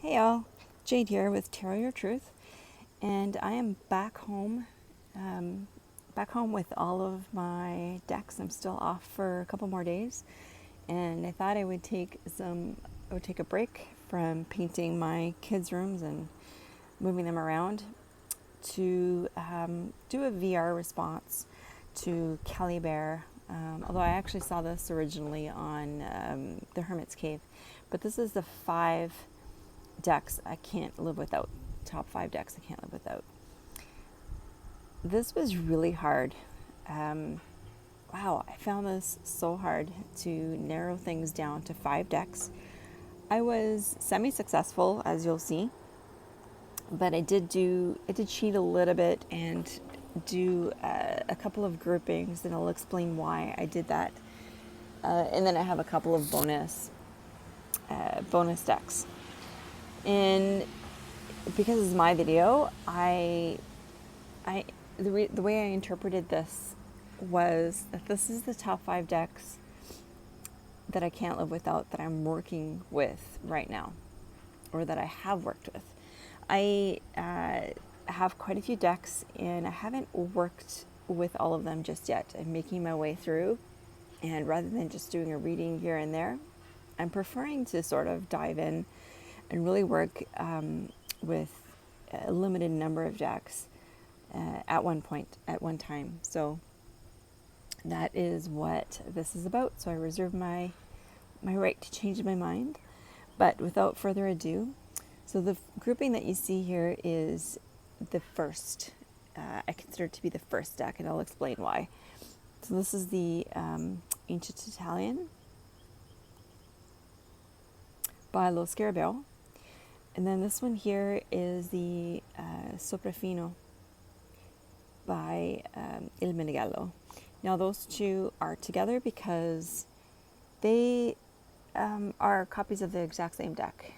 Hey all, Jade here with Tarot Your Truth, and I am back home with all of my decks. I'm still off for a couple more days, and I thought I would take a break from painting my kids' rooms and moving them around to do a VR response to Kelly Bear. Although I actually saw this originally on The Hermit's Cave, but this is the 5 decks I can't live without. Top 5 decks I can't live without. This was really hard. Wow, I found this so hard to narrow things down to 5 decks. I was semi-successful, as you'll see, but I did cheat a little bit and do a couple of groupings, and I'll explain why I did that. And then I have a couple of bonus decks. And because it's my video, the way I interpreted this was that this is the top 5 decks that I can't live without, that I'm working with right now, or that I have worked with. I have quite a few decks, and I haven't worked with all of them just yet. I'm making my way through, and rather than just doing a reading here and there, I'm preferring to sort of dive in and really work with a limited number of decks at one point, at one time. So that is what this is about. So I reserve my right to change my mind. But without further ado, so the grouping that you see here is the first. I consider it to be the first deck, and I'll explain why. So this is the Ancient Italian by Lo Scarabeo. And then this one here is the Sopraffino by Il Menegallo. Now those two are together because they are copies of the exact same deck.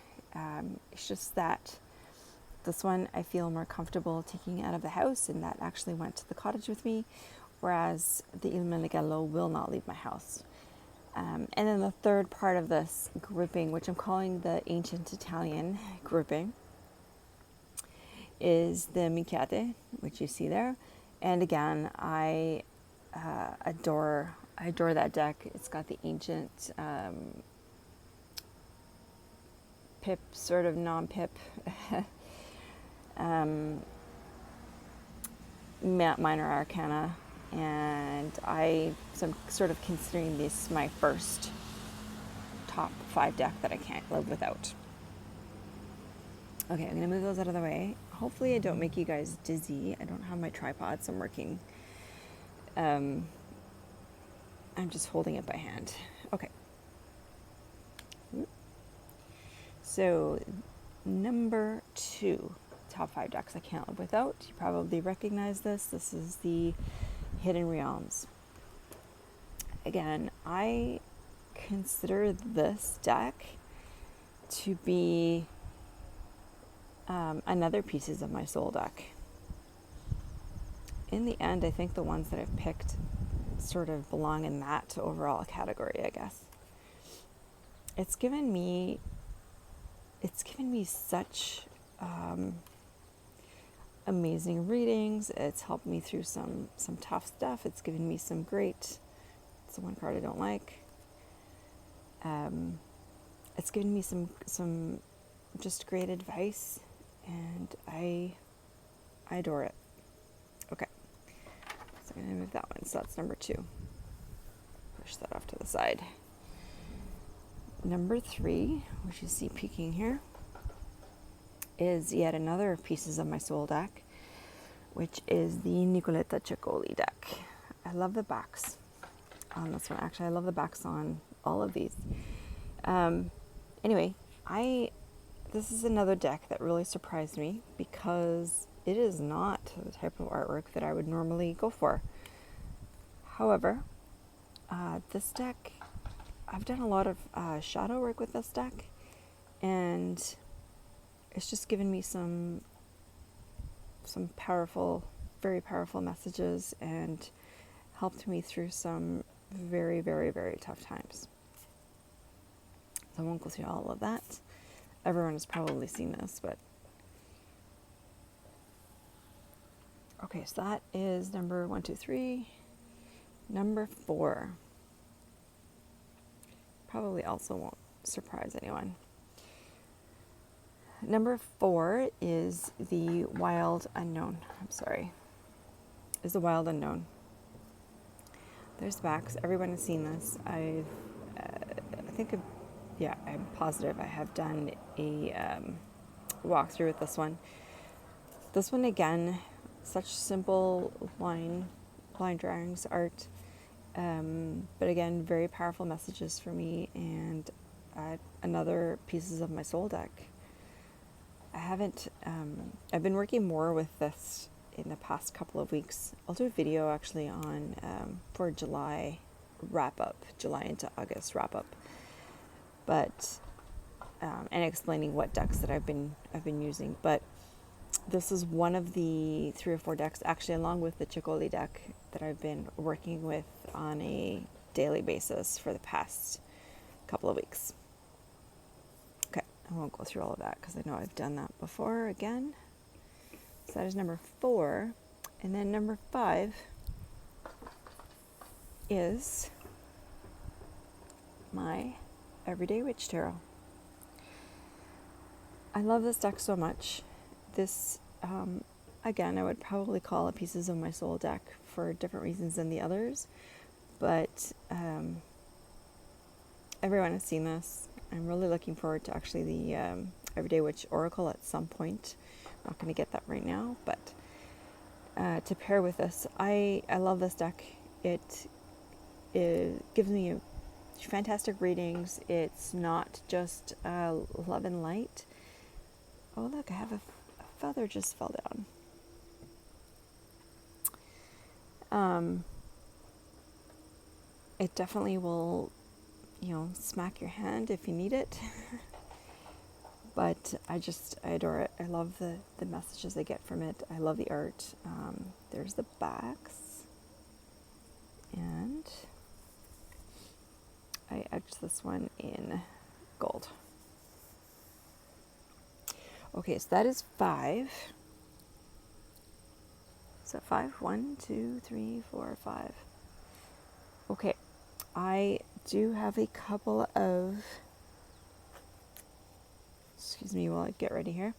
It's just that this one I feel more comfortable taking out of the house, and that actually went to the cottage with me, whereas the Il Menegallo will not leave my house. And then the third part of this grouping, which I'm calling the Ancient Italian grouping, is the Minchiate, which you see there. And again, I adore that deck. It's got the ancient pip, sort of non-pip minor arcana, and I'm sort of considering this my first top 5 deck that I can't live without. Okay, I'm gonna move those out of the way. Hopefully I don't make you guys dizzy. I don't have my tripod, so I'm working. I'm just holding it by hand. Okay. So number 2, top 5 decks I can't live without. You probably recognize this. This is the Hidden Realms. Again, I consider this deck to be another Pieces of My Soul deck. In the end, I think the ones that I've picked sort of belong in that overall category, I guess. It's given me such amazing readings. It's helped me through some tough stuff. It's given me some great. It's the one card I don't like. It's given me some just great advice, and I adore it. Okay, so I'm gonna move that one. So that's number 2. Push that off to the side. Number 3, which you see peeking here, is yet another Pieces of My Soul deck, which is the Nicoletta Ciccoli deck. I love the backs on this one. Actually, I love the backs on all of these. Anyway, this is another deck that really surprised me because it is not the type of artwork that I would normally go for. However, this deck, I've done a lot of shadow work with this deck, and it's just given me some powerful, very powerful messages and helped me through some very, very, very tough times. So I won't go through all of that. Everyone has probably seen this, but okay, so that is number 1, 2, 3. Number 4 probably also won't surprise anyone. Number 4 is the Wild Unknown. I'm sorry. Is the Wild Unknown. There's the backs. Everyone has seen this. I think, I'm positive I have done a walkthrough with this one. This one, again, such simple line drawings, art, but again, very powerful messages for me, and another Pieces of My Soul deck. I've been working more with this in the past couple of weeks. I'll do a video actually on for July into August wrap up, but and explaining what decks that I've been using. But this is one of the 3 or 4 decks, actually, along with the Chicoli deck, that I've been working with on a daily basis for the past couple of weeks. Okay, I won't go through all of that because I know I've done that before again. So that is number 4. And then number 5 is my Everyday Witch Tarot. I love this deck so much. This, again, I would probably call a Pieces of My Soul deck for different reasons than the others, but everyone has seen this. I'm really looking forward to actually the Everyday Witch Oracle at some point. I'm not going to get that right now, but to pair with this, I love this deck. It gives me fantastic readings. It's not just love and light. Oh, look, I have a feather just fell down. It definitely will, smack your hand if you need it. But I adore it. I love the messages I get from it. I love the art. There's the backs. And I etched this one in gold. Okay, so that is 5. So 5, 1, 2, 3, 4, 5. Okay, I do have a couple of, excuse me while I get ready here.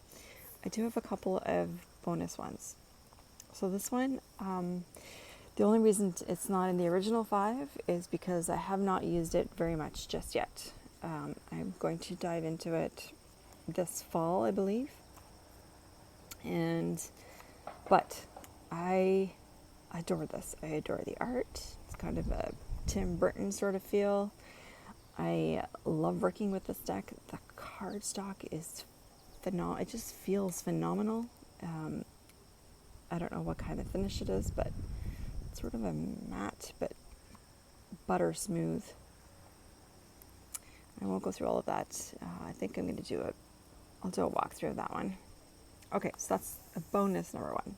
I do have a couple of bonus ones. So this one, the only reason it's not in the original 5 is because I have not used it very much just yet. I'm going to dive into it this fall, I believe. But I adore this. I adore the art. It's kind of a Tim Burton sort of feel. I love working with this deck. The cardstock is phenomenal. It just feels phenomenal. I don't know what kind of finish it is, but it's sort of a matte, but butter smooth. I won't go through all of that. I think I'm going to I'll do a walkthrough of that one. Okay, so that's a bonus number 1.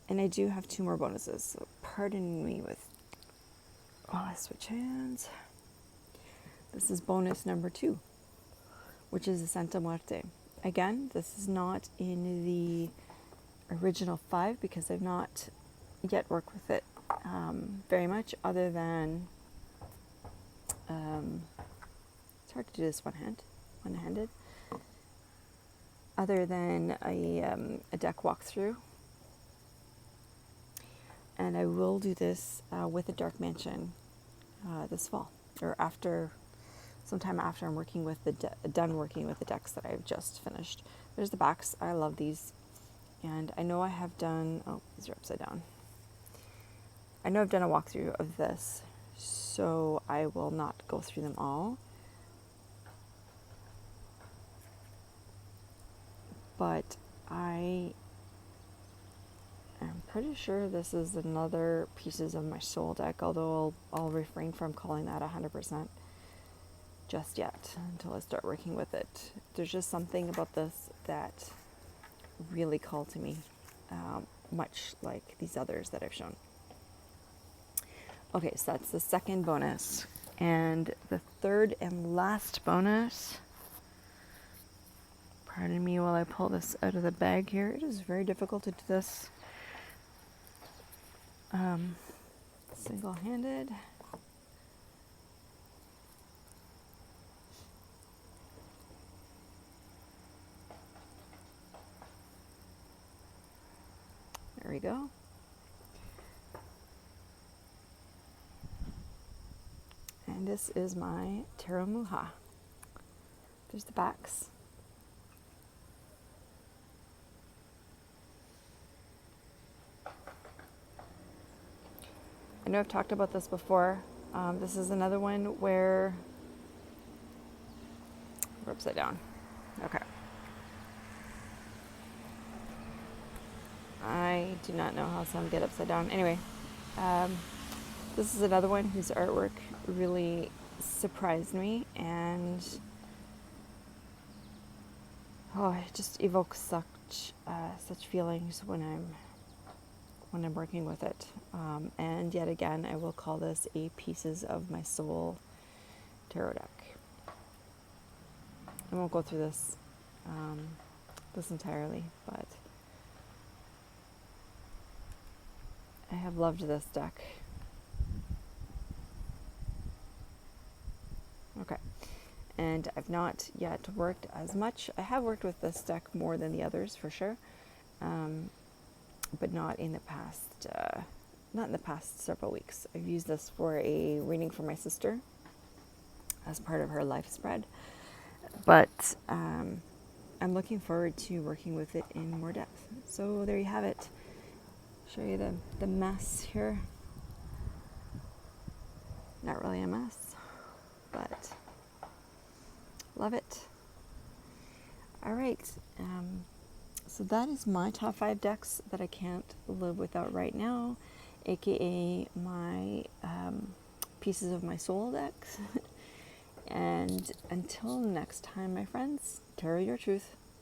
And I do have 2 more bonuses, so pardon me while I switch hands. This is bonus number 2, which is the Santa Muerte. Again, this is not in the original 5 because I've not yet worked with it very much, other than it's hard to do this one-handed. Other than a deck walkthrough. And I will do this with a Dark Mansion this fall, or sometime after I'm working with done working with the decks that I've just finished. There's the backs. I love these, and I know I have done. Oh, these are upside down. I know I've done a walkthrough of this, so I will not go through them all. But I'm pretty sure this is another Pieces of My Soul deck, although I'll refrain from calling that 100% just yet until I start working with it. There's just something about this that really called to me, much like these others that I've shown. Okay, so that's the second bonus. And the third and last bonus, pardon me while I pull this out of the bag here. It is very difficult to do this single-handed. There we go. And this is my Tarot Muha. There's the backs. I know I've talked about this before. This is another one where we're upside down. Okay. I do not know how some get upside down. Anyway, this is another one whose artwork really surprised me, and it just evokes such feelings when I'm working with it. And yet again, I will call this a Pieces of My Soul tarot deck. I won't go through this entirely, but I have loved this deck. Okay, and I've not yet worked as much. I have worked with this deck more than the others for sure, but not in the past several weeks. I've used this for a reading for my sister as part of her life spread, but I'm looking forward to working with it in more depth. So there you have it. Show you the mess here. Not really a mess, but love it. All right, so that is my top 5 decks that I can't live without right now, aka my Pieces of My Soul decks. And until next time, my friends, tarot your truth.